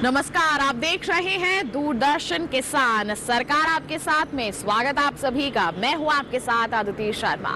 नमस्कार, आप देख रहे हैं दूरदर्शन किसान। सरकार आपके साथ में स्वागत आप सभी का। मैं हूं आपके साथ अदिति शर्मा।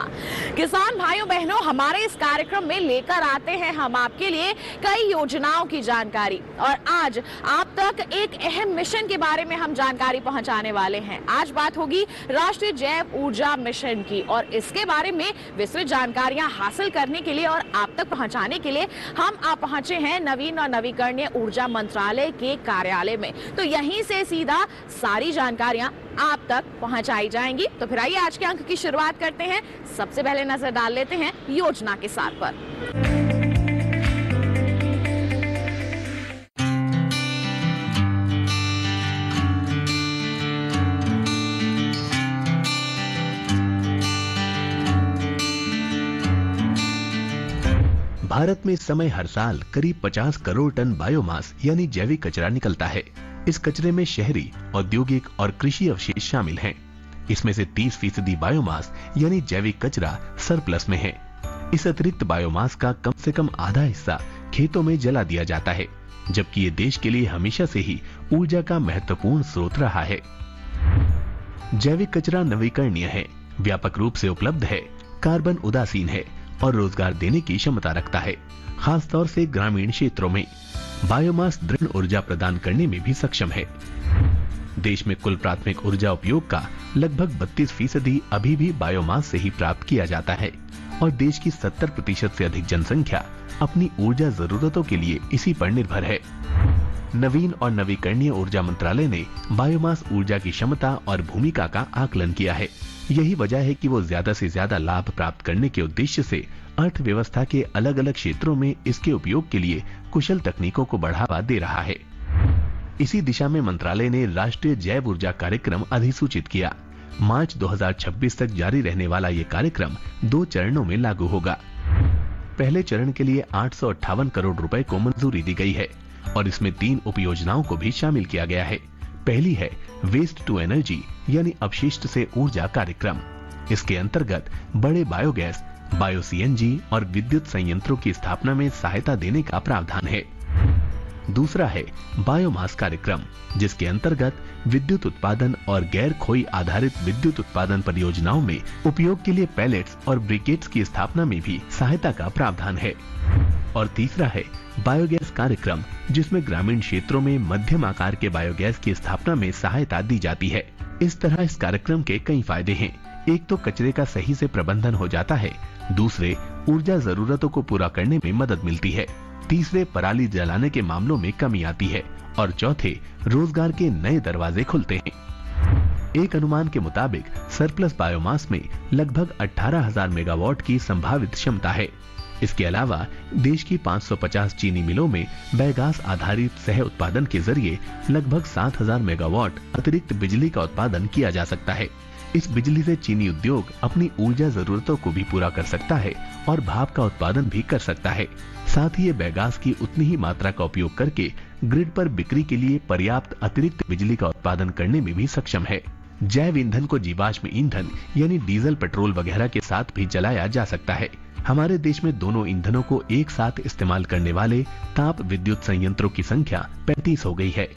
किसान भाइयों बहनों, हमारे इस कार्यक्रम में लेकर आते हैं हम आपके लिए कई योजनाओं की जानकारी, और आज आप तक एक अहम मिशन के बारे में हम जानकारी पहुंचाने वाले हैं। आज बात होगी राष्ट्रीय जैव ऊर्जा मिशन की, और इसके बारे में विस्तृत जानकारियां हासिल करने के लिए और आप तक पहुंचाने के लिए हम आप पहुंचे हैं नवीन और नवीकरणीय ऊर्जा मंत्रालय के कार्यालय में। तो यहीं से सीधा सारी जानकारियां आप तक पहुंचाई जाएंगी। तो फिर आइए आज के अंक की शुरुआत करते हैं। सबसे पहले नजर डाल लेते हैं योजना के सार पर। भारत में इस समय हर साल करीब 50 करोड़ टन बायोमास यानी जैविक कचरा निकलता है। इस कचरे में शहरी, औद्योगिक और कृषि अवशेष शामिल हैं। इसमें से 30% बायोमास यानी जैविक कचरा सरप्लस में है। इस अतिरिक्त बायोमास का कम से कम आधा हिस्सा खेतों में जला दिया जाता है, जबकि ये देश के लिए हमेशा से ही ऊर्जा का महत्वपूर्ण स्रोत रहा है। जैविक कचरा नवीकरणीय है, व्यापक रूप से उपलब्ध है, कार्बन उदासीन है और रोजगार देने की क्षमता रखता है। खासतौर से ग्रामीण क्षेत्रों में बायोमास दृढ़ ऊर्जा प्रदान करने में भी सक्षम है। देश में कुल प्राथमिक ऊर्जा उपयोग का लगभग 32% अभी भी बायोमास से ही प्राप्त किया जाता है, और देश की 70% से अधिक जनसंख्या अपनी ऊर्जा जरूरतों के लिए इसी पर निर्भर है। नवीन और नवीकरणीय ऊर्जा मंत्रालय ने बायोमास ऊर्जा की क्षमता और भूमिका का आकलन किया है। यही वजह है कि वो ज्यादा से ज्यादा लाभ प्राप्त करने के उद्देश्य से अर्थव्यवस्था के अलग अलग क्षेत्रों में इसके उपयोग के लिए कुशल तकनीकों को बढ़ावा दे रहा है। इसी दिशा में मंत्रालय ने राष्ट्रीय जैव ऊर्जा कार्यक्रम अधिसूचित किया। मार्च 2026 तक जारी रहने वाला ये कार्यक्रम 2 चरणों में लागू होगा। पहले चरण के लिए 858 करोड़ रुपए को मंजूरी दी गई है, और इसमें 3 उपयोजनाओं को भी शामिल किया गया है। पहली है वेस्ट टू एनर्जी यानी अपशिष्ट से ऊर्जा कार्यक्रम। इसके अंतर्गत बड़े बायोगैस, बायो सीएनजी और विद्युत संयंत्रों की स्थापना में सहायता देने का प्रावधान है। दूसरा है बायोमास कार्यक्रम, जिसके अंतर्गत विद्युत उत्पादन और गैर खोई आधारित विद्युत उत्पादन परियोजनाओं में उपयोग के लिए पैलेट्स और ब्रिकेट्स की स्थापना में भी सहायता का प्रावधान है। और तीसरा है बायोगैस कार्यक्रम, जिसमें ग्रामीण क्षेत्रों में मध्यम आकार के बायोगैस की स्थापना में सहायता दी जाती है। इस तरह इस कार्यक्रम के कई फायदे हैं। एक तो कचरे का सही से प्रबंधन हो जाता है, दूसरे ऊर्जा जरूरतों को पूरा करने में मदद मिलती है, तीसरे पराली जलाने के मामलों में कमी आती है, और चौथे रोजगार के नए दरवाजे खुलते हैं। एक अनुमान के मुताबिक सरप्लस बायोमास में लगभग 18,000 मेगावाट की संभावित क्षमता है। इसके अलावा देश की 550 चीनी मिलों में बायोगैस आधारित सह उत्पादन के जरिए लगभग 7,000 मेगावाट अतिरिक्त बिजली का उत्पादन किया जा सकता है। इस बिजली से चीनी उद्योग अपनी ऊर्जा जरूरतों को भी पूरा कर सकता है और भाप का उत्पादन भी कर सकता है। साथ ही ये बायोगैस की उतनी ही मात्रा का उपयोग करके ग्रिड पर बिक्री के लिए पर्याप्त अतिरिक्त बिजली का उत्पादन करने में भी सक्षम है। जैव ईंधन को जीवाश्म ईंधन यानी डीजल, पेट्रोल वगैरह के साथ भी जलाया जा सकता है। हमारे देश में दोनों ईंधनों को एक साथ इस्तेमाल करने वाले ताप विद्युत संयंत्रों की संख्या 35 हो गई है।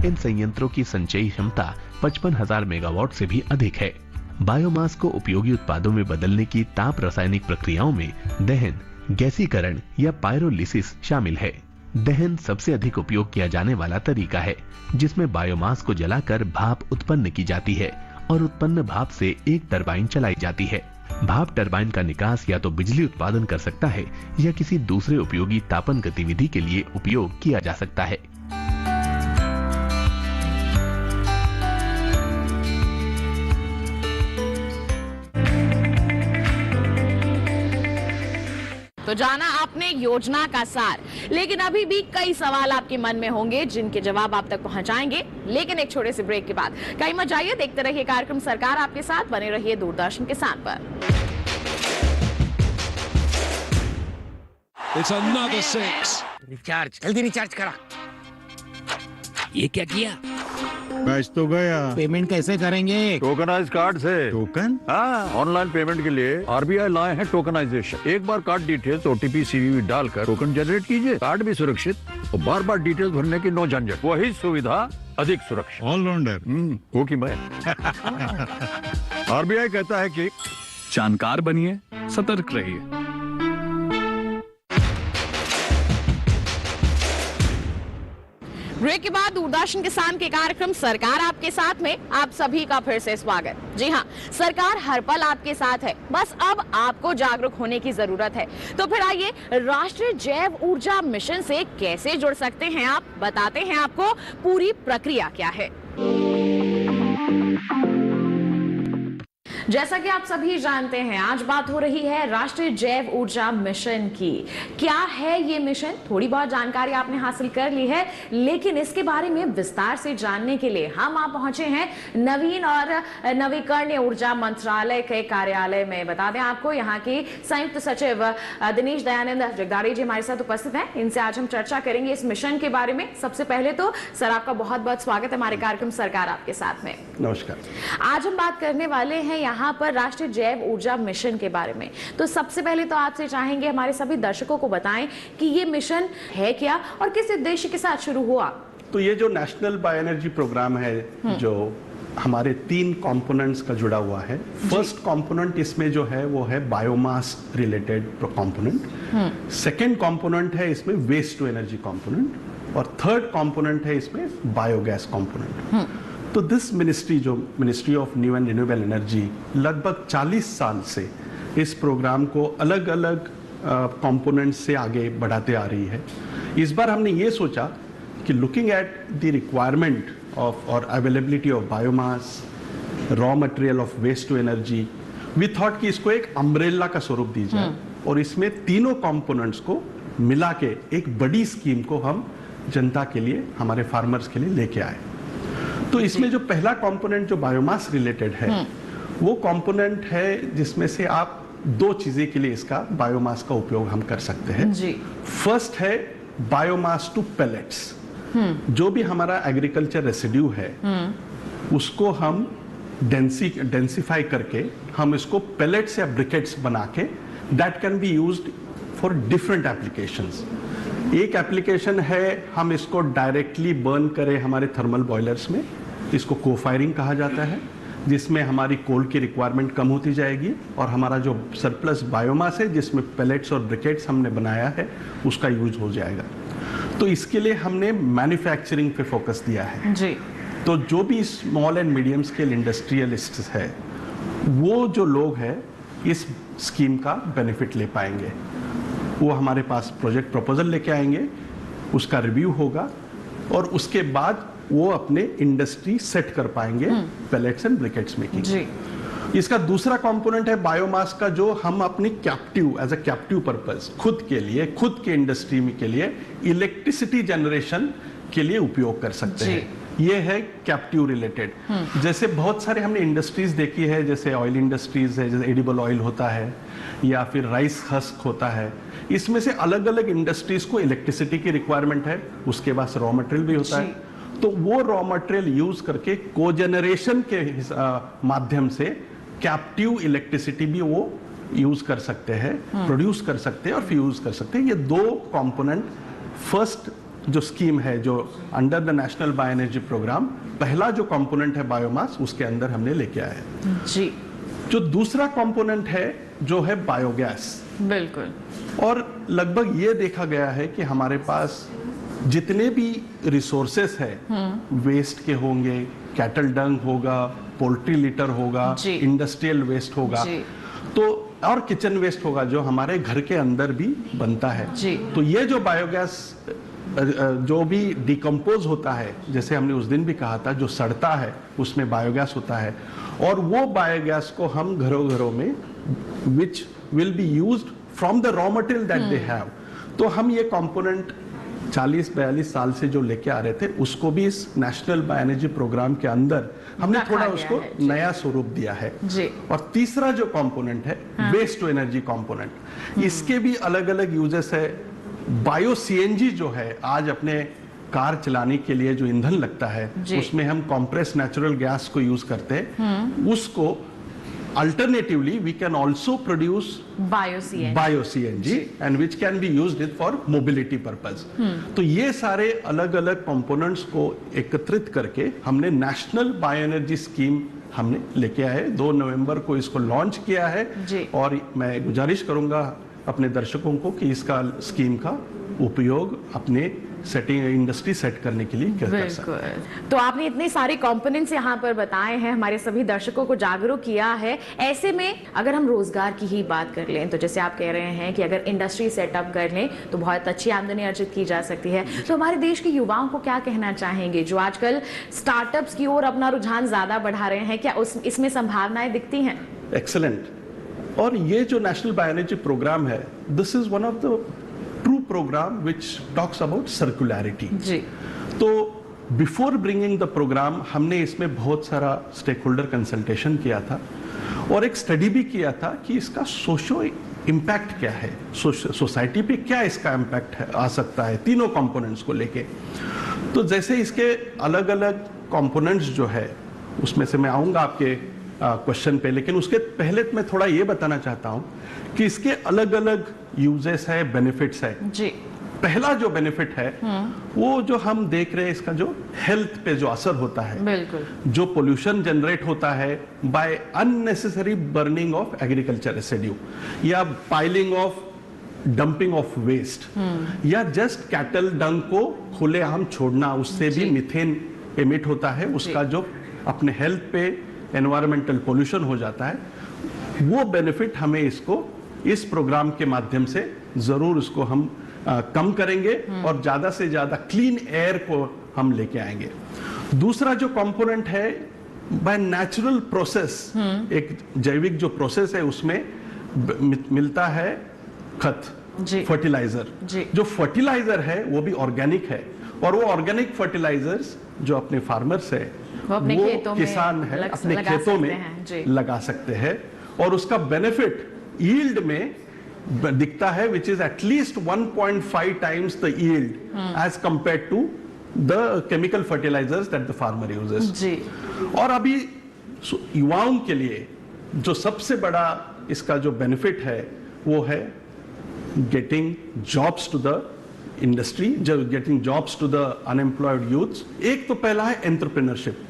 इन संयंत्रों की संचयी क्षमता 55,000 मेगावाट से भी अधिक है। बायोमास को उपयोगी उत्पादों में बदलने की ताप रासायनिक प्रक्रियाओं में दहन, गैसीकरण या पायरोलिसिस शामिल है। दहन सबसे अधिक उपयोग किया जाने वाला तरीका है, जिसमें बायोमास को जलाकर भाप उत्पन्न की जाती है और उत्पन्न भाप से एक टरबाइन चलाई जाती है। भाप टरबाइन का निकास या तो बिजली उत्पादन कर सकता है या किसी दूसरे उपयोगी तापन गतिविधि के लिए उपयोग किया जा सकता है। तो जाना आपने योजना का सार, लेकिन अभी भी कई सवाल आपके मन में होंगे जिनके जवाब आप तक पहुंचाएंगे, लेकिन एक छोटे से ब्रेक के बाद। कहीं मत जाइए, देखते रहिए कार्यक्रम सरकार आपके साथ, बने रहिए दूरदर्शन किसान पर। It's another 6. रिचार्ज, जल्दी रिचार्ज करा। ये क्या किया? बच तो गया। पेमेंट कैसे करेंगे? टोकनाइज कार्ड से। टोकन? हाँ, ऑनलाइन पेमेंट के लिए आरबीआई लाए हैं टोकनाइजेशन। एक बार कार्ड डिटेल्स, ओटीपी, सीवीवी डालकर टोकन जनरेट कीजिए। कार्ड भी सुरक्षित और बार बार डिटेल्स भरने की नो झंझट। वही सुविधा अधिक सुरक्षित। ऑलराउंडर। वो की मैं। आरबीआई कहता है कि जानकार बनिए, सतर्क रहिए। ब्रेक के बाद दूरदर्शन किसान के कार्यक्रम सरकार आपके साथ में आप सभी का फिर से स्वागत। जी हाँ, सरकार हर पल आपके साथ है, बस अब आपको जागरूक होने की जरूरत है। तो फिर आइए, राष्ट्रीय जैव ऊर्जा मिशन से कैसे जुड़ सकते हैं आप, बताते हैं आपको पूरी प्रक्रिया क्या है। जैसा कि आप सभी जानते हैं, आज बात हो रही है राष्ट्रीय जैव ऊर्जा मिशन की। क्या है ये मिशन? थोड़ी बहुत जानकारी आपने हासिल कर ली है, लेकिन इसके बारे में विस्तार से जानने के लिए हम आप पहुंचे हैं नवीन और नवीकरणीय ऊर्जा मंत्रालय के कार्यालय में। बता दें आपको, यहाँ की संयुक्त सचिव दिनेश दयानंद जगदाड़ी जी हमारे साथ उपस्थित हैं। इनसे आज हम चर्चा करेंगे इस मिशन के बारे में। सबसे पहले तो सर, आपका बहुत बहुत स्वागत है हमारे कार्यक्रम सरकार आपके साथ में। नमस्कार। आज हम बात करने वाले हैं यहाँ पर राष्ट्रीय जैव ऊर्जा मिशन के बारे में। तो सबसे पहले तो आपसे चाहेंगे हमारे सभी दर्शकों को बताएं कि ये मिशन है क्या और किस उद्देश्य के साथ शुरू हुआ। तो ये जो नेशनल बायो एनर्जी प्रोग्राम है, जो हमारे 3 कंपोनेंट्स का जुड़ा हुआ है। फर्स्ट कंपोनेंट इसमें जो है वो है biomass related component. Second component है इसमें वेस्ट टू एनर्जी कंपोनेंट, और थर्ड कंपोनेंट है इसमें बायोगैस कंपोनेंट। तो दिस मिनिस्ट्री, जो ministry of new and renewable energy, लगभग 40 साल से इस प्रोग्राम को अलग अलग कंपोनेंट्स से आगे बढ़ाते आ रही है। इस बार हमने ये सोचा कि looking at the requirement of और availability of biomass, raw material of waste to energy, we thought कि इसको एक अम्ब्रेला का स्वरूप दी जाए और इसमें तीनों कंपोनेंट्स को मिला के एक बड़ी स्कीम को हम जनता के लिए, हमारे फार्मर्स के लिए लेके आए। तो इसमें जो पहला कंपोनेंट जो बायोमास रिलेटेड है, वो कंपोनेंट है जिसमें से आप 2 चीजें के लिए इसका बायोमास का उपयोग हम कर सकते हैं जी। फर्स्ट है बायोमास टू पेलेट्स। जो भी हमारा एग्रीकल्चर रेसिड्यू है उसको हम डेंसिफाई करके हम इसको पेलेट्स या ब्रिकेट्स बना के that can be used for different applications. एक एप्लीकेशन है हम इसको डायरेक्टली बर्न करें हमारे थर्मल बॉयलर्स में, इसको को फायरिंग कहा जाता है, जिसमें हमारी कोल की रिक्वायरमेंट कम होती जाएगी और हमारा जो सरप्लस बायोमास है जिसमें पेलेट्स और ब्रिकेट्स हमने बनाया है उसका यूज हो जाएगा। तो इसके लिए हमने मैन्युफैक्चरिंग पे फोकस दिया है जी। तो जो भी small and medium scale industrialists है, वो जो लोग हैं इस स्कीम का बेनिफिट ले पाएंगे। वो हमारे पास प्रोजेक्ट प्रपोजल लेके आएंगे, उसका रिव्यू होगा और उसके बाद वो अपने इंडस्ट्री सेट कर पाएंगे पेलेट्स एंड ब्रिकेट्स मेकिंग जी। इसका दूसरा कंपोनेंट है बायोमास का, जो हम अपनी captive, as a captive purpose, खुद के लिए, खुद के इंडस्ट्री में के लिए इलेक्ट्रिसिटी जनरेशन के लिए उपयोग कर सकते हैं। ये है कैप्टिव रिलेटेड। जैसे बहुत सारे हमने इंडस्ट्रीज देखी है, जैसे ऑयल इंडस्ट्रीज है, जैसे एडिबल ऑयल होता है या फिर राइस हस्क होता है। इसमें से अलग अलग इंडस्ट्रीज को इलेक्ट्रिसिटी की रिक्वायरमेंट है, उसके पास रॉ मटेरियल भी होता है। तो वो रॉ मटेरियल यूज करके कोजेनरेशन के माध्यम से कैप्टिव इलेक्ट्रिसिटी भी वो यूज कर सकते हैं, प्रोड्यूस कर सकते हैं और फिर यूज कर सकते हैं। ये 2 कंपोनेंट फर्स्ट जो स्कीम है, जो under the national bio energy programme, पहला जो कंपोनेंट है बायोमास, उसके अंदर हमने लेके आए जी। जो दूसरा कंपोनेंट है जो है बायोगैस, बिल्कुल, और लगभग ये देखा गया है कि हमारे पास जितने भी रिसोर्सेस है, वेस्ट के होंगे, कैटल डंग होगा, पोल्ट्री लिटर होगा, इंडस्ट्रियल वेस्ट होगा, तो और किचन वेस्ट होगा जो हमारे घर के अंदर भी बनता है जी। तो ये जो बायोगैस जो भी डिकम्पोज होता है, जैसे हमने उस दिन भी कहा था, जो सड़ता है उसमें बायोगैस होता है, और वो बायोगैस को हम घरों घरों में which will be used from the raw material that they have. तो हम ये कंपोनेंट 40-42 साल से जो लेके आ रहे थे, उसको भी इस नेशनल बायो एनर्जी प्रोग्राम के अंदर हमने थोड़ा उसको नया स्वरूप दिया है जी। और तीसरा जो कंपोनेंट है वेस्ट टू एनर्जी कंपोनेंट, इसके भी अलग अलग यूजेस है। बायो सीएनजी जो है आज अपने कार चलाने के लिए जो ईंधन लगता है जी। उसमें हम कॉम्प्रेस नेचुरल गैस को यूज करते हैं, उसको alternatively we can also produce bio CNG and which can be used it for mobility purpose। तो ये सारे अलग अलग कंपोनेंट्स को एकत्रित करके हमने नेशनल बायो एनर्जी स्कीम हमने लेके आए, 2 नवंबर को इसको लॉन्च किया है जी। और मैं गुजारिश करूंगा अपने दर्शकों को कि इसका स्कीम का उपयोग अपने सेटिंग इंडस्ट्री सेट करने के लिए कर सकते हैं। बिल्कुल। तो आपने इतने सारे कंपोनेंट्स यहाँ पर बताए हैं, हमारे सभी दर्शकों को जागरूक किया है। ऐसे में अगर हम रोजगार की ही बात कर लें तो जैसे आप कह रहे हैं कि अगर इंडस्ट्री सेटअप कर लें तो बहुत अच्छी आमदनी अर्जित की जा सकती है, तो हमारे देश के युवाओं को क्या कहना चाहेंगे जो आजकल स्टार्टअप्स की ओर अपना रुझान ज्यादा बढ़ा रहे हैं? क्या इसमें संभावनाएं दिखती हैं? एक्सेलेंट। और ये जो नेशनल बायो एनर्जी प्रोग्राम है, this is one of the true programme which talks about circularity जी। तो बिफोर ब्रिंगिंग द प्रोग्राम हमने इसमें बहुत सारा स्टेक होल्डर कंसल्टेशन किया था और एक स्टडी भी किया था कि इसका सोशो इम्पैक्ट क्या है, सोसाइटी पे क्या इसका इम्पैक्ट आ सकता है तीनों कंपोनेंट्स को लेके। तो जैसे इसके अलग अलग कंपोनेंट्स जो है उसमें से मैं आऊंगा आपके क्वेश्चन पे, लेकिन उसके पहले मैं थोड़ा ये बताना चाहता हूं कि इसके अलग अलग यूजेस है, बेनिफिट्स है जी। पहला जो बेनिफिट है वो जो हम देख रहे हैं, इसका जो हेल्थ पे जो असर होता है, बिल्कुल, जो पोल्यूशन जनरेट होता है by unnecessary burning of agriculture residue या piling of dumping of waste या जस्ट कैटल डंग को खुलेआम छोड़ना, उससे भी मीथेन एमिट होता है, उसका जो अपने हेल्थ पे एनवायरमेंटल पोल्यूशन हो जाता है, वो बेनिफिट हमें इसको इस प्रोग्राम के माध्यम से जरूर उसको हम कम करेंगे और ज्यादा से ज्यादा क्लीन एयर को हम लेके आएंगे। दूसरा जो कंपोनेंट है, बाय नेचुरल प्रोसेस, एक जैविक जो प्रोसेस है उसमें मिलता है खत, फर्टिलाइजर। जो फर्टिलाइजर है वो भी ऑर्गेनिक है और वो ऑर्गेनिक फर्टिलाइजर्स जो अपने फार्मर्स है वो किसान है अपने खेतों में लगा सकते हैं और उसका बेनिफिट यील्ड में दिखता है, which is at least 1.5 times the yield as compared to the chemical fertilisers that the farmer uses जी। और अभी युवाओं के लिए जो सबसे बड़ा इसका जो बेनिफिट है वो है getting jobs to the industry, getting jobs to the unemployed youths. एक तो पहला है एंटरप्रेन्योरशिप।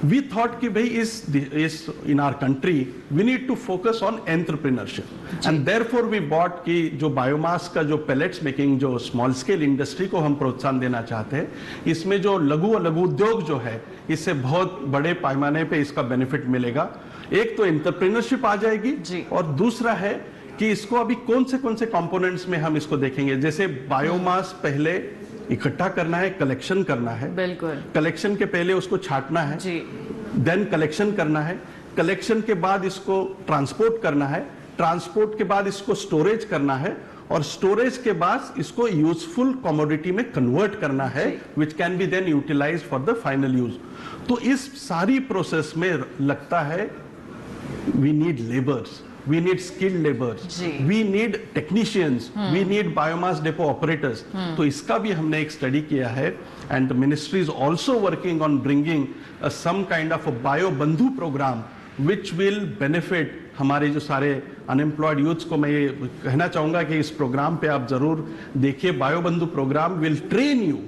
वी थॉट कि भाई इस in our country we need to focus on entrepreneurship and therefore we bought कि जो बायोमास का जो पेलेट्स मेकिंग जो स्मॉल स्केल इंडस्ट्री को हम प्रोत्साहन देना चाहते हैं, इसमें जो लघु उद्योग जो है इससे बहुत बड़े पैमाने पे इसका बेनिफिट मिलेगा। एक तो एंटरप्रेन्योरशिप आ जाएगी और दूसरा है कि इसको अभी कौन से कंपोनेंट्स में हम इसको देखेंगे। जैसे बायोमास पहले इकट्ठा करना है, कलेक्शन करना है, बिल्कुल, कलेक्शन के पहले उसको छांटना है जी, देन कलेक्शन करना है, कलेक्शन के बाद इसको ट्रांसपोर्ट करना है, ट्रांसपोर्ट के बाद इसको स्टोरेज करना है और स्टोरेज के बाद इसको यूजफुल कमोडिटी में कन्वर्ट करना है, which can be then utilise for the final use. तो इस सारी प्रोसेस में लगता है we need labours, we need skilled laborers, we need technicians, we need biomass depot operators। तो इसका भी हमने एक स्टडी किया है and the ministry is also working on bringing some kind of a bio bandhu program which will benefit हमारे जो सारे अनएम्प्लॉयड यूथ्स को। मैं ये कहना चाहूंगा कि इस प्रोग्राम पे आप जरूर देखिए, Biobandhu programme will train you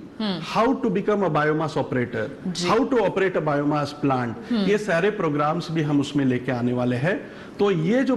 how to become a biomass operator, how to operate a biomass plant. ये सारे प्रोग्राम्स भी हम उसमें लेके आने वाले हैं। तो ये जो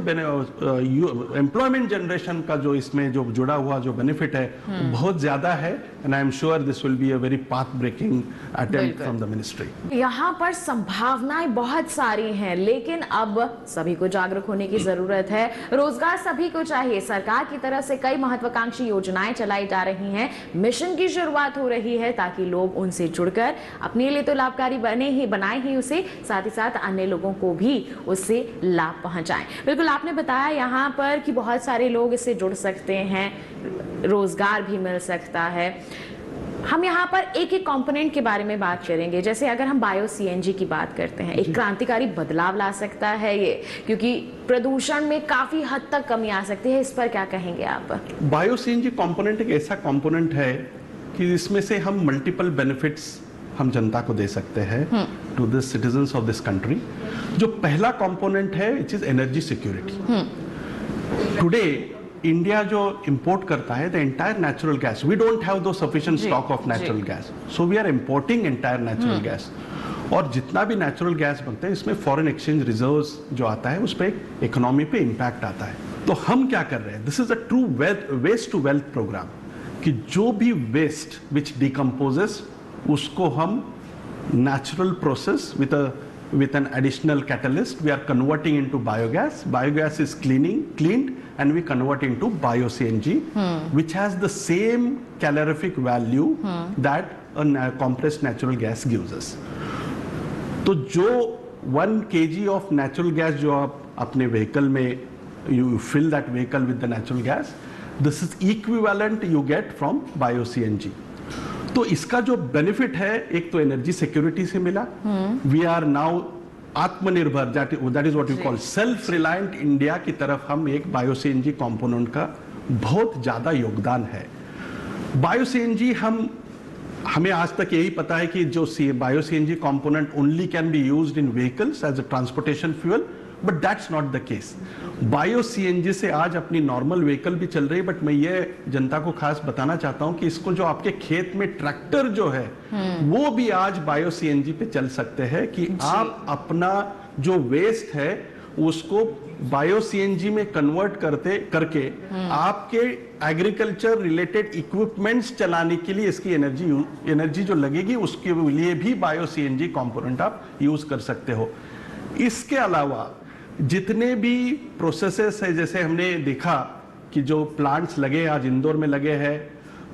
एम्प्लॉयमेंट जनरेशन का जो इसमें जो जुड़ा हुआ जो बेनिफिट है बहुत ज्यादा है and I am sure this will be a very path breaking attempt from the ministry. यहाँ पर संभावनाएं बहुत सारी हैं, लेकिन अब सभी को जागरूक होने की जरूरत है। रोजगार सभी को चाहिए। सरकार की तरफ से कई महत्वाकांक्षी योजनाएं चलाई जा रही हैं, मिशन की शुरुआत हो रही है ताकि लोग उनसे जुड़कर अपने लिए तो लाभकारी बनाए ही उसे, साथ ही साथ अन्य लोगों को भी उससे लाभ पहुंचाएं। बिल्कुल, आपने बताया यहाँ पर कि बहुत सारे लोग इससे जुड़ सकते हैं, रोजगार भी मिल सकता है। हम यहाँ पर एक एक कंपोनेंट के बारे में बात करेंगे। जैसे अगर हम बायो सीएनजी की बात करते हैं, एक क्रांतिकारी बदलाव ला सकता है ये, क्योंकि प्रदूषण में काफी हद तक कमी आ सकती है। इस पर क्या कहेंगे आप? बायो सीएनजी कंपोनेंट एक ऐसा कंपोनेंट है कि इसमें से हम मल्टीपल बेनिफिट्स हम जनता को दे सकते हैं to the citizens of this country. जो पहला कंपोनेंट है it is energy security. Today India जो इंपोर्ट करता है the entire natural gas, we don't have दो sufficient stock of natural gas, so we are importing entire natural gas. और जितना भी नेचुरल गैस बनता है इसमें फॉरेन एक्सचेंज रिजर्व्स जो आता है उस पर इकोनॉमी पे इंपैक्ट आता है। तो हम क्या कर रहे हैं, this is a true waste to wealth programme, कि जो भी वेस्ट विच डिकम्पोजेस उसको हम natural process with an additional catalyst we are converting into biogas. Biogas is cleaned and we convert into bio-CNG, which has the same calorific value that a compressed natural gas gives us. तो जो 1 kg of natural gas जो आप अपने vehicle में you fill that vehicle with the natural gas, this is equivalent you get from bio-CNG. तो इसका जो benefit है एक तो एनर्जी सिक्योरिटी से मिला, वी आर नाउ आत्मनिर्भर, that is what you call self reliant India की तरफ हम एक बायो सीएनजी कंपोनेंट का बहुत ज्यादा योगदान है। बायो सीएनजी हमें आज तक यही पता है कि जो bio CNG component only can be used in vehicles as a transportation fuel, but that's not the case. Bio CNG से आज अपनी नॉर्मल व्हीकल भी चल रही है, बट मैं ये जनता को खास बताना चाहता हूं कि इसको जो आपके खेत में ट्रैक्टर जो है वो भी आज बायो सीएनजी पे चल सकते हैं, कि आप अपना जो वेस्ट है उसको बायो सीएनजी में कन्वर्ट करके आपके एग्रीकल्चर रिलेटेड इक्विपमेंट्स चलाने के लिए इसकी एनर्जी जो लगेगी उसके लिए भी बायो सीएनजी कंपोनेंट आप यूज कर सकते हो। इसके अलावा जितने भी प्रोसेसेस है, जैसे हमने देखा कि जो प्लांट्स लगे आज इंदौर में लगे हैं,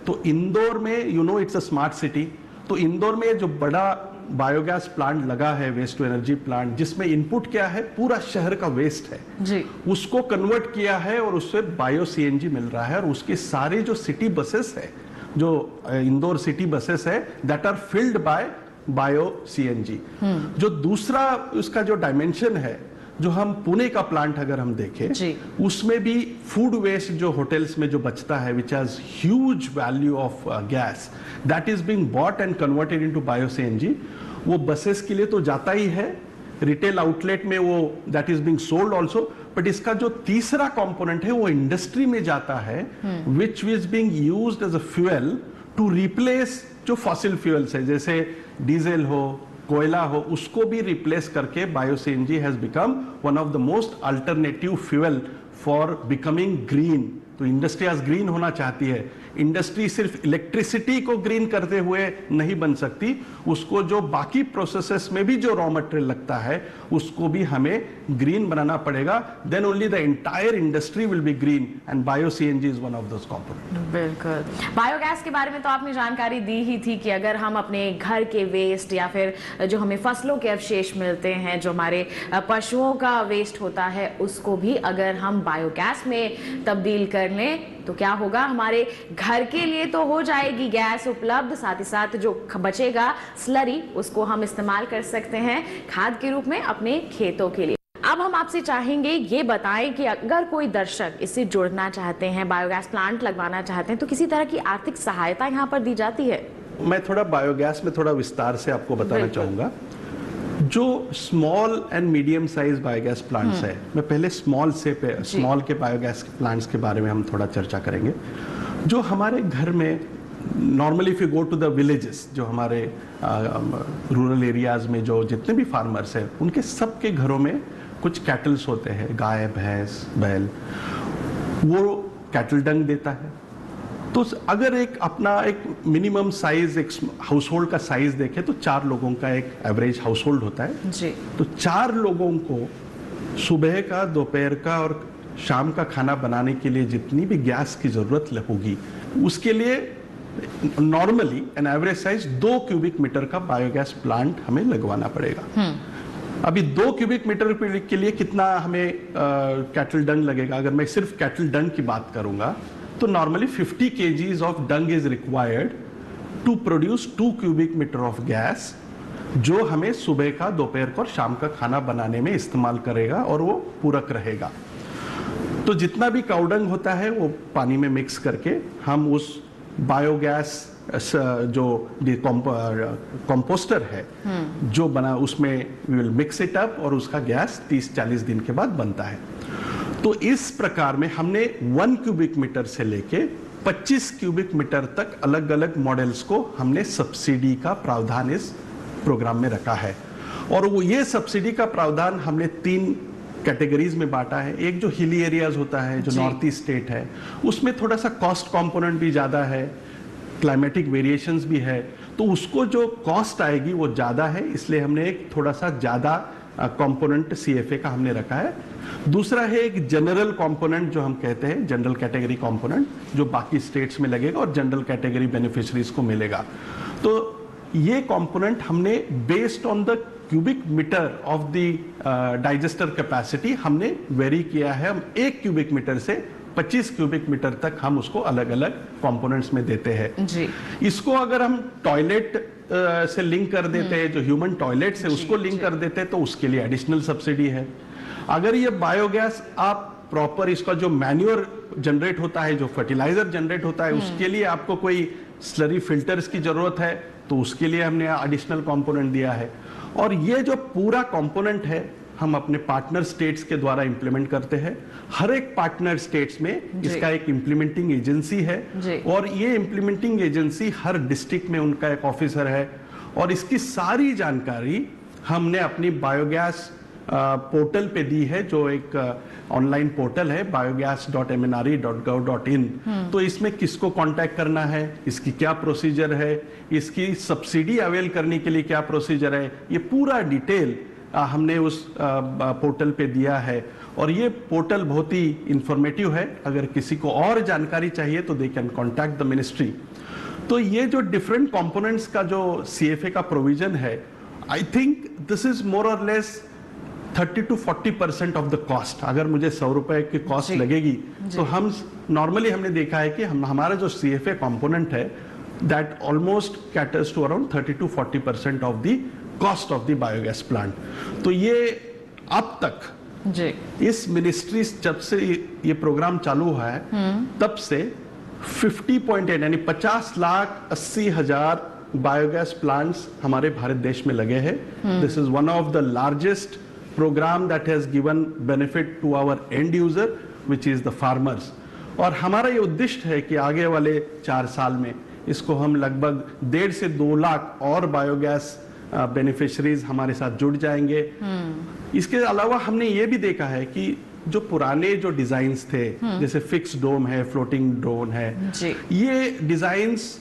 तो इंदौर में you know it's a smart city, तो इंदौर में जो बड़ा बायोगैस प्लांट लगा है, वेस्ट टू एनर्जी प्लांट, जिसमें इनपुट क्या है, पूरा शहर का वेस्ट है जी, उसको कन्वर्ट किया है और उससे बायो सीएनजी मिल रहा है। और उसके सारे जो सिटी बसेस है, जो इंदौर सिटी बसेस है, that are filled by bio CNG. जो दूसरा उसका जो डायमेंशन है, जो हम पुणे का प्लांट अगर हम देखें उसमें भी फूड वेस्ट जो होटल्स में जो बचता है, which has huge value of gas, that is being bought and converted into bio CNG. वो बसेस के लिए तो जाता ही है, रिटेल आउटलेट में वो that is being sold also, but इसका जो तीसरा कंपोनेंट है वो इंडस्ट्री में जाता है, which is being used as a fuel to replace जो फॉसिल फ्यूल्स है, जैसे डीजल हो, कोयला हो, उसको भी रिप्लेस करके bio CNG has become one of the most alternative fuel for becoming green. तो इंडस्ट्री आज ग्रीन होना चाहती है। इंडस्ट्री सिर्फ इलेक्ट्रिसिटी को ग्रीन करते हुए नहीं बन सकती, उसको जो बाकी प्रोसेसेस में भी जो रॉ मटेरियल लगता है उसको भी हमें ग्रीन बनाना पड़ेगा, then only the entire industry will be green and bio CNG is one of those component. बिल्कुल, बायोगैस के बारे में तो आपने जानकारी दी ही थी कि अगर हम अपने घर के वेस्ट या फिर जो हमें फसलों के अवशेष मिलते हैं, जो हमारे पशुओं का वेस्ट होता है, उसको भी अगर हम बायोगैस में तब्दील कर लें तो क्या होगा, हमारे घर के लिए तो हो जाएगी गैस उपलब्ध, साथ ही साथ जो बचेगा स्लरी उसको हम इस्तेमाल कर सकते हैं खाद के रूप में अपने खेतों के लिए। अब हम आपसे चाहेंगे ये बताएं कि अगर कोई दर्शक इससे जुड़ना चाहते हैं, बायोगैस प्लांट लगवाना चाहते हैं, तो किसी तरह की आर्थिक सहायता यहाँ पर दी जाती है? मैं थोड़ा बायोगैस में थोड़ा विस्तार से आपको बताना चाहूंगा। जो small and medium size biogas plants है, मैं पहले स्मॉल के बायोगैस प्लांट्स के बारे में हम थोड़ा चर्चा करेंगे। जो हमारे घर में normally if you go to the villages, जो हमारे रूरल एरियाज में जो जितने भी फार्मर्स हैं, उनके सबके घरों में कुछ कैटल्स होते हैं, गाय, भैंस, बैल, वो कैटल डंग देता है। तो अगर एक अपना एक मिनिमम साइज, एक हाउस होल्ड का साइज देखें तो 4 लोगों का एक एवरेज हाउस होल्ड होता है जी। तो 4 लोगों को सुबह का, दोपहर का और शाम का खाना बनाने के लिए जितनी भी गैस की जरूरत होगी, उसके लिए normally an average size 2 cubic metre का बायोगैस प्लांट हमें लगवाना पड़ेगा। अभी 2 क्यूबिक मीटर के लिए कितना हमें कैटल डंग लगेगा? अगर मैं सिर्फ कैटल डंग की बात करूंगा तो normally 50 kgs of dung is required to produce 2 cubic metre of gas, जो हमें सुबह का, दोपहर का और शाम का खाना बनाने में इस्तेमाल करेगा और वो पूरक रहेगा। तो जितना भी काउडंग होता है वो पानी में मिक्स करके हम उस बायोगैस जो कंपोस्टर है जो बना, उसमें we will mix it up और उसका गैस 30-40 दिन के बाद बनता है। तो इस प्रकार में हमने 1 क्यूबिक मीटर से लेके 25 क्यूबिक मीटर तक अलग अलग मॉडल्स को हमने सब्सिडी का प्रावधान इस प्रोग्राम में रखा है। और वो ये सब्सिडी का प्रावधान हमने 3 कैटेगरीज में बांटा है। एक जो हिली एरियाज होता है, जो नॉर्थ ईस्ट स्टेट है, उसमें थोड़ा सा कॉस्ट कंपोनेंट भी ज़्यादा है, क्लाइमेटिक वेरिएशंस भी है, तो उसको जो कॉस्ट आएगी वो ज़्यादा है, इसलिए हमने एक थोड़ा सा ज़्यादा कंपोनेंट सीएफए का हमने रखा है। दूसरा है एक जनरल कंपोनेंट जो हम कहते हैं, जनरल कैटेगरी कंपोनेंट, जो बाकी स्टेट्स में लगेगा और जनरल कैटेगरी बेनिफिशरीज को मिलेगा। तो ये कंपोनेंट हमने based on the cubic metre of the digester capacity हमने वेरी किया है। हम 1 क्यूबिक मीटर से 25 क्यूबिक मीटर तक हम उसको अलग अलग कंपोनेंट्स में देते हैं जी। इसको अगर हम टॉयलेट से लिंक कर देते हैं, जो ह्यूमन टॉयलेट से उसको लिंक कर देते हैं, तो उसके लिए एडिशनल सब्सिडी है। अगर ये बायोगैस आप प्रॉपर, इसका जो मैन्योर जनरेट होता है, जो फर्टिलाइजर जनरेट होता है, उसके लिए आपको कोई स्लरी फिल्टर्स की जरूरत है, तो उसके लिए हमने एडिशनल कंपोनेंट दिया है। और ये जो पूरा कंपोनेंट है हम अपने पार्टनर स्टेट्स के द्वारा इंप्लीमेंट करते हैं। हर एक पार्टनर स्टेट्स में इसका एक इंप्लीमेंटिंग एजेंसी है और ये इंप्लीमेंटिंग एजेंसी हर डिस्ट्रिक्ट में उनका एक ऑफिसर है और इसकी सारी जानकारी हमने अपनी बायोगैस पोर्टल पे दी है, जो एक ऑनलाइन पोर्टल है biogas.mnre.gov.in। तो इसमें किसको कांटेक्ट करना है, इसकी क्या प्रोसीजर है, इसकी सब्सिडी अवेल करने के लिए क्या प्रोसीजर है, ये पूरा डिटेल हमने उस पोर्टल पे दिया है। और ये पोर्टल बहुत ही इंफॉर्मेटिव है। अगर किसी को और जानकारी चाहिए तो they can contact the ministry. तो ये जो डिफरेंट कंपोनेंट्स का जो सीएफए का प्रोविजन है, I think this is more or less 30 to 40% of the cost. अगर मुझे 100 रुपए की कॉस्ट लगेगी तो हम नॉर्मली हमने देखा है कि हमारा जो सीएफए कंपोनेंट है that almost caters to around 30 to 40% of the cost of the biogas plant. तो ये अब तक इस मिनिस्ट्री जब से ये प्रोग्राम चालू हुआ है तब से 50.8 यानी 50,80,000 बायोगैस प्लांट्स हमारे भारत देश में लगे हैं। This is one of the largest program that has given benefit to our end user which is the farmers। और हमारा ये उद्देश्य है कि आगे वाले 4 साल में इसको हम लगभग 1.5 से 2 लाख और बायोगैस बेनिफिशरीज हमारे साथ जुड़ जाएंगे। इसके अलावा हमने ये भी देखा है कि जो पुराने जो डिजाइन्स थे, जैसे फिक्स डोम है, फ्लोटिंग ड्रोन है, ये डिजाइन्स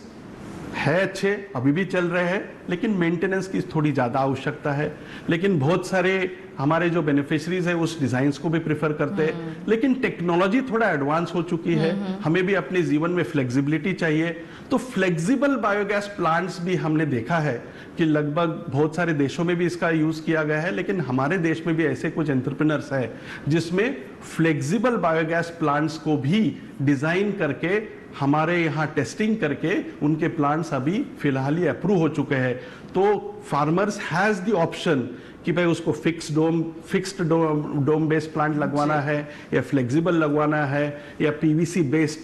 है अच्छे, अभी भी चल रहे हैं, लेकिन मेंटेनेंस की थोड़ी ज्यादा आवश्यकता है। लेकिन बहुत सारे हमारे जो बेनिफिशरीज है उस डिजाइन्स को भी प्रेफर करते हैं। लेकिन टेक्नोलॉजी थोड़ा एडवांस हो चुकी है, हमें भी अपने जीवन में फ्लेक्सिबिलिटी चाहिए। तो फ्लेक्सिबल बायोगैस प्लांट्स भी हमने देखा है कि लगभग बहुत सारे देशों में भी इसका यूज किया गया है, लेकिन हमारे देश में भी ऐसे कुछ एंटरप्रेन्योर्स है जिसमें फ्लेक्सिबल बायोगैस प्लांट्स को भी डिजाइन करके हमारे यहाँ टेस्टिंग करके उनके प्लांट्स अभी फिलहाल ही अप्रूव हो चुके हैं। तो फार्मर्स हैज द ऑप्शन कि भाई उसको फिक्स्ड डोम बेस्ड प्लांट लगवाना है या फ्लेक्सिबल लगवाना है या पीवीसी बेस्ड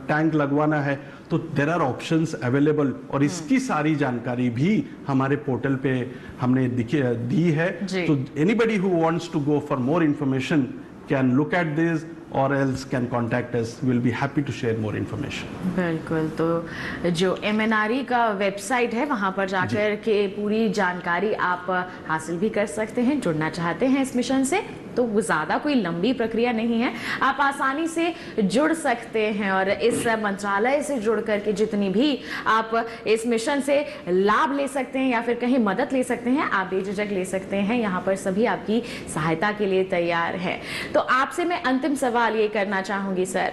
टैंक लगवाना है, तो देयर आर ऑप्शंस अवेलेबल। और इसकी सारी जानकारी भी हमारे पोर्टल पे हमने दी है। तो anybody who wants to go for more information can look at this or else can contact us. We'll be happy to share more information. बिल्कुल। तो जो MNRE का वेबसाइट है वहां पर जाकर के पूरी जानकारी आप हासिल भी कर सकते हैं। जुड़ना चाहते हैं इस मिशन से तो वो ज़्यादा कोई लंबी प्रक्रिया नहीं है, आप आसानी से जुड़ सकते हैं और इस मंत्रालय से जुड़ करके जितनी भी आप इस मिशन से लाभ ले सकते हैं या फिर कहीं मदद ले सकते हैं, आप बेझिझक ले सकते हैं। यहाँ पर सभी आपकी सहायता के लिए तैयार है। तो आपसे मैं अंतिम सवाल ये करना चाहूंगी सर,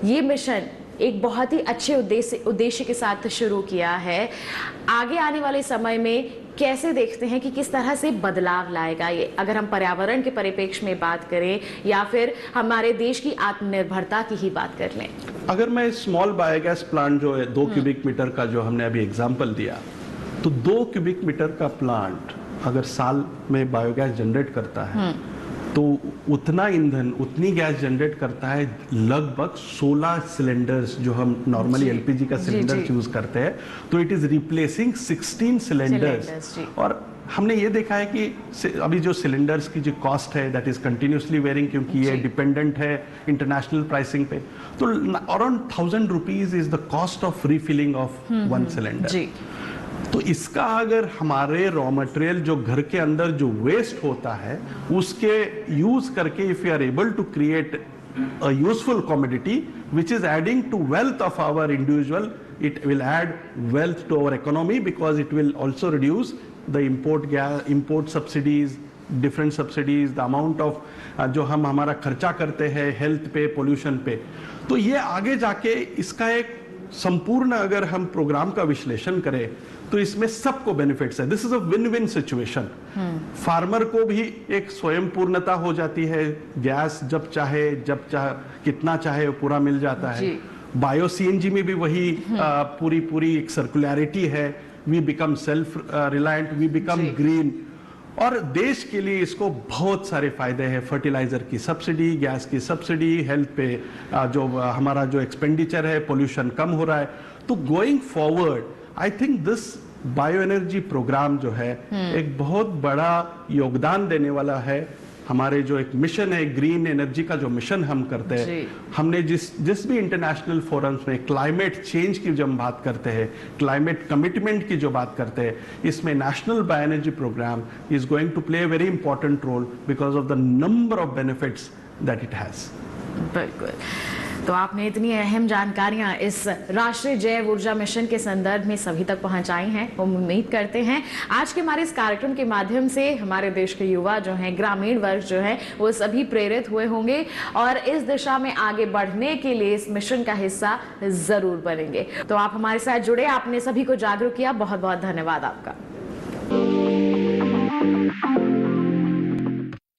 ये मिशन एक बहुत ही अच्छे उद्देश्य के साथ शुरू किया है, आगे आने वाले समय में कैसे देखते हैं कि किस तरह से बदलाव लाएगा ये, अगर हम पर्यावरण के परिप्रेक्ष्य में बात करें या फिर हमारे देश की आत्मनिर्भरता की ही बात कर लें? अगर मैं स्मॉल बायोगैस प्लांट जो है 2 क्यूबिक मीटर का जो हमने अभी एग्जांपल दिया, तो 2 क्यूबिक मीटर का प्लांट अगर साल में बायोगैस जनरेट करता है तो उतना ईंधन, उतनी गैस जनरेट करता है लगभग 16 सिलेंडर्स जो हम नॉर्मली एलपीजी का सिलेंडर यूज करते हैं, तो इट इज रिप्लेसिंग 16 सिलेंडर्स। और हमने ये देखा है कि अभी जो सिलेंडर्स की जो कॉस्ट है दैट इज कंटिन्यूसली वेरिंग, क्योंकि ये डिपेंडेंट है इंटरनेशनल प्राइसिंग पे, तो around 1000 rupees is the cost of refilling of one cylinder. तो इसका अगर हमारे रॉ मटेरियल जो घर के अंदर जो वेस्ट होता है उसके यूज करके if you are able to create a useful commodity which is adding to wealth of our individual, it will add wealth to our economy because it will also reduce the import subsidies, different subsidies, the amount of जो हम हमारा खर्चा करते हैं health पे, pollution पे। तो ये आगे जाके इसका एक संपूर्ण अगर हम प्रोग्राम का विश्लेषण करें तो इसमें सबको बेनिफिट्स है। This is a win win situation. Farmer को भी एक स्वयं पूर्णता हो जाती है, गैस जब चाहे कितना चाहे वो पूरा मिल जाता है। बायो सीएनजी में भी वही पूरी एक सर्कुलरिटी है। We become self reliant, we become green, और देश के लिए इसको बहुत सारे फायदे हैं। फर्टिलाइजर की सब्सिडी, गैस की सब्सिडी, हेल्थ पे जो हमारा जो एक्सपेंडिचर है, पोल्यूशन कम हो रहा है। तो going forward I think this bio energy programme जो है एक बहुत बड़ा योगदान देने वाला है। हमारे जो एक मिशन है ग्रीन एनर्जी का जो मिशन हम करते हैं, हमने जिस भी इंटरनेशनल फोरम्स में क्लाइमेट चेंज की जब हम बात करते हैं, क्लाइमेट कमिटमेंट की जो बात करते हैं, इसमें national bio energy programme is going to play a very important role because of the number of benefits that it has. बिल्कुल। तो आपने इतनी अहम जानकारियां इस राष्ट्रीय जैव ऊर्जा मिशन के संदर्भ में सभी तक पहुंचाई हैं। हम उम्मीद करते हैं आज के हमारे इस कार्यक्रम के माध्यम से हमारे देश के युवा जो हैं, ग्रामीण वर्ग जो है, वो सभी प्रेरित हुए होंगे और इस दिशा में आगे बढ़ने के लिए इस मिशन का हिस्सा जरूर बनेंगे। तो आप हमारे साथ जुड़े, आपने सभी को जागरूक किया, बहुत बहुत धन्यवाद आपका।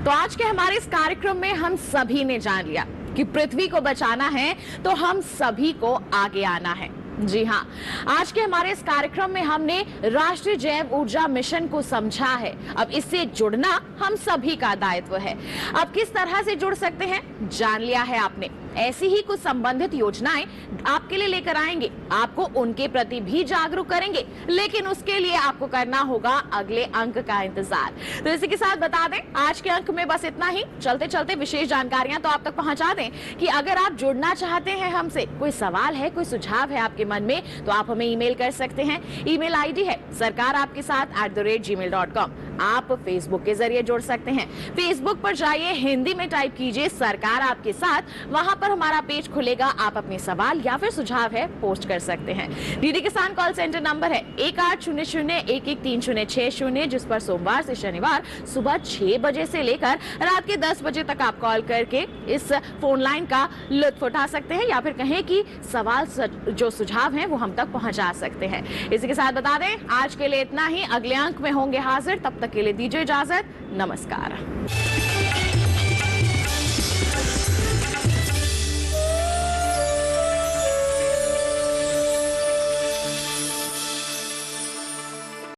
तो आज के हमारे इस कार्यक्रम में हम सभी ने जान लिया कि पृथ्वी को बचाना है तो हम सभी को आगे आना है। जी हाँ, आज के हमारे इस कार्यक्रम में हमने राष्ट्रीय जैव ऊर्जा मिशन को समझा है। अब इससे जुड़ना हम सभी का दायित्व है। अब किस तरह से जुड़ सकते हैं जान लिया है आपने। ऐसी ही कुछ संबंधित योजनाएं आपके लिए लेकर आएंगे, आपको उनके प्रति भी जागरूक करेंगे, लेकिन उसके लिए आपको करना होगा अगले अंक का इंतजार। तो इसी के साथ बता दें आज के अंक में बस इतना ही। चलते चलते विशेष जानकारियां तो आप तक पहुंचा दें कि अगर आप जुड़ना चाहते हैं हमसे, कोई सवाल है, कोई सुझाव है आपके मन में, तो आप हमें ईमेल कर सकते हैं। ईमेल आईडी है sarkaaraapkesath@gmail.com। आप फेसबुक के जरिए जुड़ सकते हैं। फेसबुक पर जाइए, हिंदी में टाइप कीजिए सरकार आपके साथ, वहां पर हमारा पेज खुलेगा। आप अपने सवाल या फिर सुझाव है पोस्ट कर सकते हैं। डीडी किसान कॉल सेंटर नंबर है 1800113060, जिस पर सोमवार से शनिवार सुबह 6 बजे से लेकर रात के 10 बजे तक आप कॉल करके इस फोन लाइन का लुत्फ उठा सकते हैं, या फिर कहें कि सवाल जो सुझाव हैं वो हम तक पहुंचा सकते हैं। इसी के साथ बता दें आज के लिए इतना ही। अगले अंक में होंगे हाजिर, तब तक के लिए दीजिए इजाजत। नमस्कार।